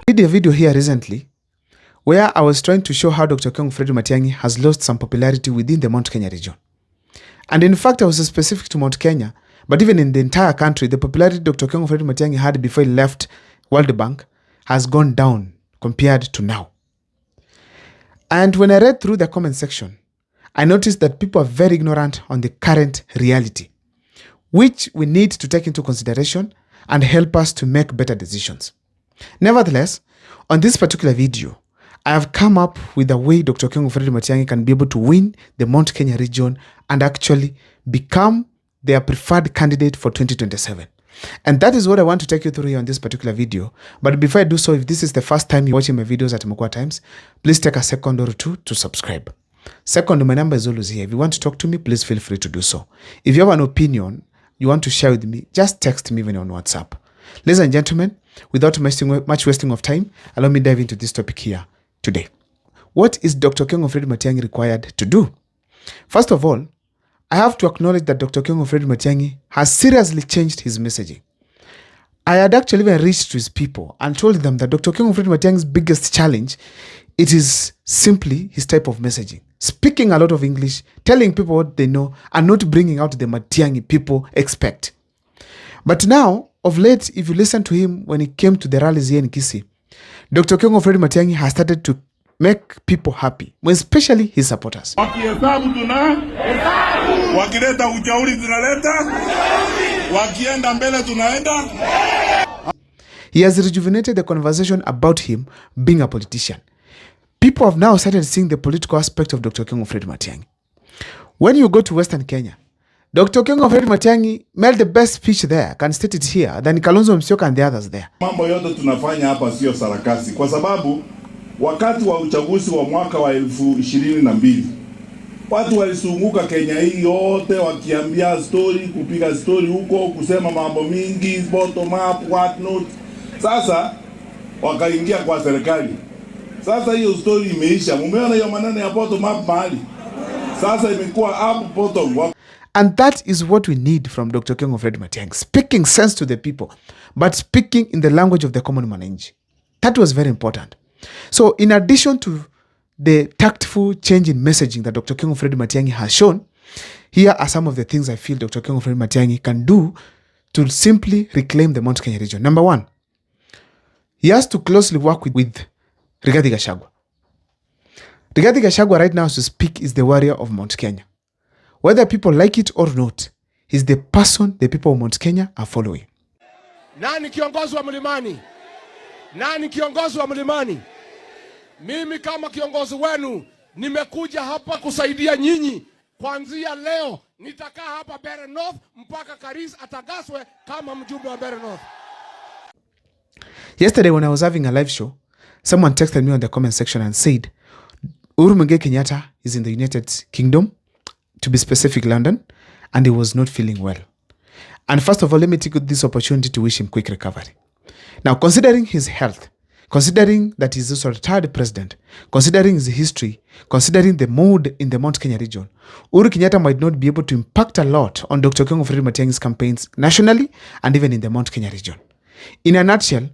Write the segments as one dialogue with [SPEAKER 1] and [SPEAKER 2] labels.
[SPEAKER 1] did a video here recently where I was trying to show how Dr. Fred Matiang'i has lost some popularity within the Mount Kenya region. And in fact, I was specific to Mount Kenya, but even in the entire country, the popularity Dr. Fred Matiang'i had before he left World Bank has gone down compared to now. And when I read through the comment section, I noticed that people are very ignorant on the current reality, which we need to take into consideration and help us to make better decisions. Nevertheless, on this particular video, I have come up with a way Dr. Fred Matiang'i can be able to win the Mount Kenya region and actually become their preferred candidate for 2027. And that is what I want to take you through here on this particular video. But before I do so, if this is the first time you're watching my videos at Mukwa Times, please take a second or two to subscribe. Second, my number is always here. If you want to talk to me, please feel free to do so. If you have an opinion you want to share with me, just text me when you're on WhatsApp. Ladies and gentlemen, without much wasting of time, allow me to dive into this topic here today. What is Dr. Fred Matiang'i required to do? First of all, I have to acknowledge that Dr. Fred Matiang'i has seriously changed his messaging. I had actually even reached to his people and told them that Dr. Fred Matiang'i's biggest challenge, it is simply his type of messaging. Speaking a lot of English, telling people what they know, and not bringing out the Matiang'i people expect. But now, of late, if you listen to him when he came to the rallies here in Kisii, Dr. Fred Matiang'i has started to make people happy, especially his supporters.
[SPEAKER 2] Wakihesabu wakileta ujauri tunaleta, wakienda mbele tunaenda.
[SPEAKER 1] He has rejuvenated the conversation about him being a politician. People have now started seeing the political aspect of Dr. Fred Matiang'i. When you go to Western Kenya, Dr. Fred Matiang'i made the best speech there, I can state it here, than Kalonzo Musyoka and the others there.
[SPEAKER 2] Mambo yote tunafanya hapa sio sarakasi, kwa sababu wakati wa uchaguzi wa mwaka wa 2022 watu walisunguka Kenya hii yote wakiambia story, kupiga story huko, kusema mambo mingi, bottom up, what not. Sasa wakaingia kwa serikali. Sasa hiyo story imeisha. Mumeona hiyo maneno ya bottom up mahali. Sasa imekuwa up bottom.
[SPEAKER 1] And that is what we need from Dr. Fred Matiang'i, speaking sense to the people, but speaking in the language of the common mananchi. That was very important. So in addition to the tactful change in messaging that Dr. Fred Matiang'i has shown, here are some of the things I feel Dr. Fred Matiang'i can do to simply reclaim the Mount Kenya region. Number one, he has to closely work with Rigathi Gachagua. Rigathi Gachagua right now, as we speak, is the warrior of Mount Kenya. Whether people like it or not, he's the person the people of Mount Kenya are following.
[SPEAKER 3] Nani kiongozi wa mlimani? Nani kiongozi wa mlimani? Mimi kama kiongozi wenu nimekuja hapa kusaidia nyinyi. Kuanzia leo nitakaa hapa Mbeere North mpaka Karis atagaswe kama mjumbe wa Mbeere North.
[SPEAKER 1] Yesterday when I was having a live show, someone texted me on the comment section and said, Uhuru Muigai Kenyatta is in the United Kingdom, to be specific, London, and he was not feeling well. And first of all, let me take this opportunity to wish him quick recovery. Now, considering his health, considering that he's also a retired president, considering his history, considering the mood in the Mount Kenya region, Uhuru Kenyatta might not be able to impact a lot on Dr. Fred Matiang'i's campaigns nationally and even in the Mount Kenya region. In a nutshell,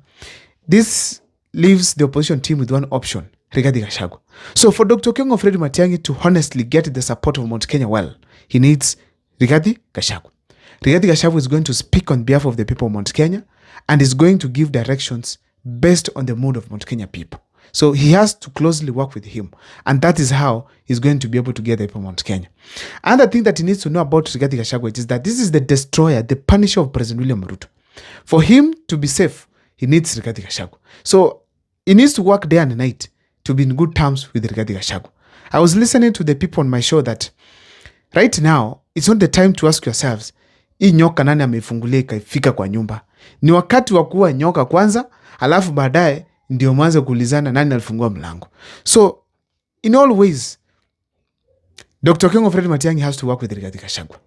[SPEAKER 1] this leaves the opposition team with one option, Rigathi Gachagua. So for Dr. Fred Matiang'i to honestly get the support of Mount Kenya well, he needs Rigathi Gachagua. Rigathi Gachagua is going to speak on behalf of the people of Mount Kenya and is going to give directions based on the mood of Mount Kenya people. So he has to closely work with him. And that is how he's going to be able to get the people of Mount Kenya. Another thing that he needs to know about Rigathi Gachagua is that this is the destroyer, the punisher of President William Ruto. For him to be safe, he needs Rigathi Gachagua. So he needs to work day and night to be in good terms with Rigathi Gachagua. I was listening to the people on my show that right now, it's not the time to ask yourselves, hii nyoka nani ameifungulia ikafika kwa nyumba. Ni wakati wa kuwa nyoka kwanza, alafu baadaye ndio mwanzo kuulizana nani alifungua mlango. So, in all ways, Dr. Fred Matiang'i has to work with Rigathi Gachagua.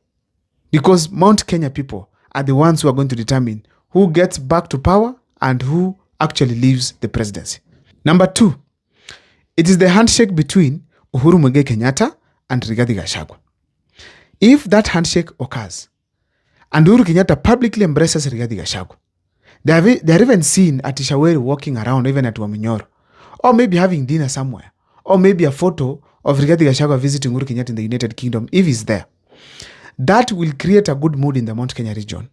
[SPEAKER 1] Because Mount Kenya people are the ones who are going to determine who gets back to power and who actually leaves the presidency. Number two, it is the handshake between Uhuru Muigai Kenyatta and Rigathi Gachagua. If that handshake occurs, and Uhuru Kenyatta publicly embraces Rigathi Gachagua, They are even seen at Ishaweri walking around, even at Waminyoro, or maybe having dinner somewhere, or maybe a photo of Rigathi Gachagua visiting Uhuru Kenyatta in the United Kingdom, if he's there. That will create a good mood in the Mount Kenya region.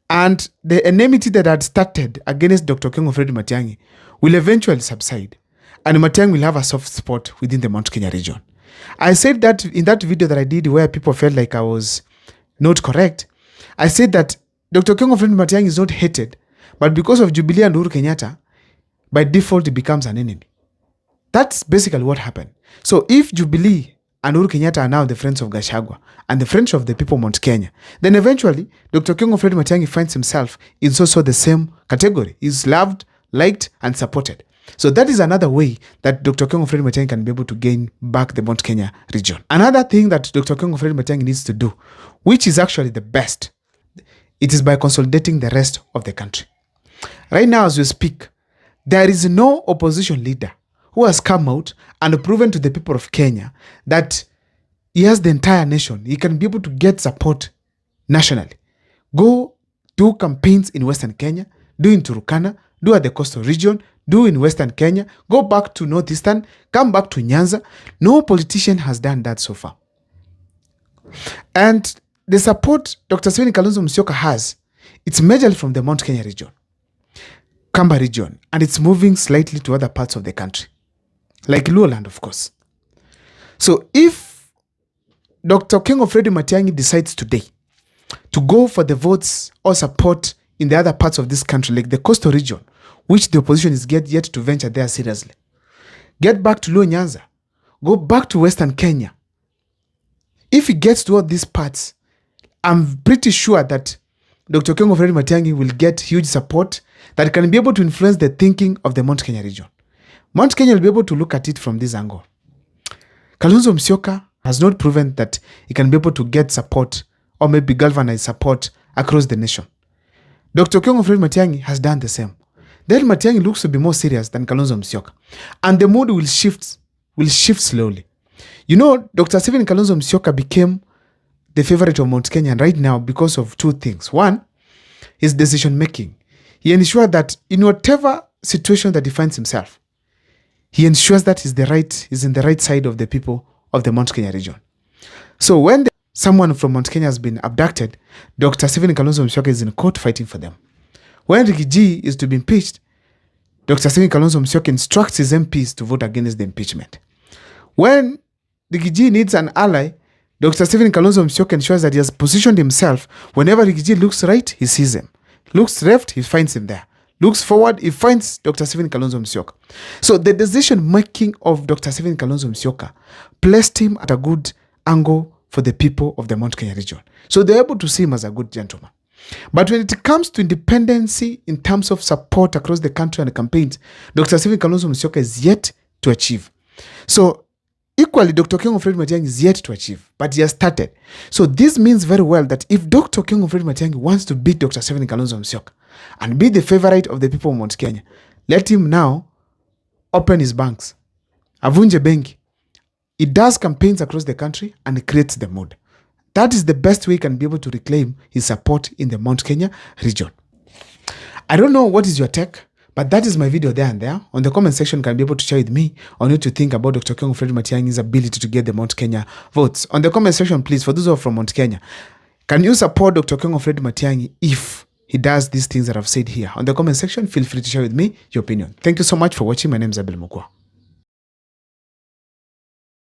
[SPEAKER 1] And the enmity that had started against Dr. Okengo Fred Matiang'i will eventually subside. And Matiang'i will have a soft spot within the Mount Kenya region. I said that in that video that I did where people felt like I was not correct. I said that Dr. Okengo Fred Matiang'i is not hated, but because of Jubilee and Uhuru Kenyatta, by default, he becomes an enemy. That's basically what happened. So if Jubilee and Uhuru Kenyatta are now the friends of Gachagua and the friends of the people of Mount Kenya, then eventually Dr. Okengo Fred Matiang'i finds himself in also the same category. He's loved, liked, and supported. So that is another way that Dr. Okengo Fred Matiang'i can be able to gain back the Mount Kenya region. Another thing that Dr. Okengo Fred Matiang'i needs to do, which is actually the best, it is by consolidating the rest of the country. Right now, as we speak, there is no opposition leader who has come out and proven to the people of Kenya that he has the entire nation. He can be able to get support nationally. Go do campaigns in Western Kenya, do in Turkana, do at the coastal region, do in Western Kenya, go back to Northeastern, come back to Nyanza. No politician has done that so far. And the support Dr. Stephen Kalonzo Musyoka has, it's majorly from the Mount Kenya region, Kamba region, and it's moving slightly to other parts of the country, like Luoland, of course. So if Dr. Okengo Fred Matiang'i decides today to go for the votes or support in the other parts of this country, like the coastal region, which the opposition is yet to venture there seriously, get back to Luo Nyanza, go back to Western Kenya. If he gets to all these parts, I'm pretty sure that Dr. Okengo Fred Matiang'i will get huge support that can be able to influence the thinking of the Mount Kenya region. Mount Kenya will be able to look at it from this angle. Kalonzo Musyoka has not proven that he can be able to get support or maybe galvanize support across the nation. Dr. Okengo Fred Matiang'i has done the same. Then Matiang'i looks to be more serious than Kalonzo Musyoka. And the mood will shift slowly. You know, Dr. Stephen Kalonzo Musyoka became the favorite of Mount Kenya right now because of two things. One, his decision making. He ensures that in whatever situation that he finds himself, he ensures that he's in the right side of the people of the Mount Kenya region. So when someone from Mount Kenya has been abducted, Dr. Stephen Kalonzo Musyoka is in court fighting for them. When Ricky G is to be impeached, Dr. Stephen Kalonzo Musyoka instructs his MPs to vote against the impeachment. When Ricky G needs an ally, Dr. Stephen Kalonzo Musyoka ensures that he has positioned himself. Whenever Ricky G looks right, he sees him. Looks left, he finds him there. Looks forward, he finds Dr. Stephen Kalonzo Musyoka. So the decision-making of Dr. Stephen Kalonzo Musyoka placed him at a good angle for the people of the Mount Kenya region. So they're able to see him as a good gentleman. But when it comes to independency in terms of support across the country and campaigns, Dr. Stephen Kalonzo Musyoka is yet to achieve. So equally, Dr. Okengo Fred Matiang'i is yet to achieve, but he has started. So this means very well that if Dr. Okengo Fred Matiang'i wants to beat Dr. Stephen Kalonzo Musyoka and be the favorite of the people of Mount Kenya, let him now open his banks. Avunje benki. He does campaigns across the country and he creates the mood. That is the best way he can be able to reclaim his support in the Mount Kenya region. I don't know what is your take, but that is my video there and there. On the comment section, you can be able to share with me on what you think about Dr. Okengo Fred Matiang'i's ability to get the Mount Kenya votes. On the comment section, please, for those who are from Mount Kenya, can you support Dr. Okengo Fred Matiang'i if he does these things that I've said here? On the comment section, feel free to share with me your opinion. Thank you so much for watching. My name is Abel Mukwa.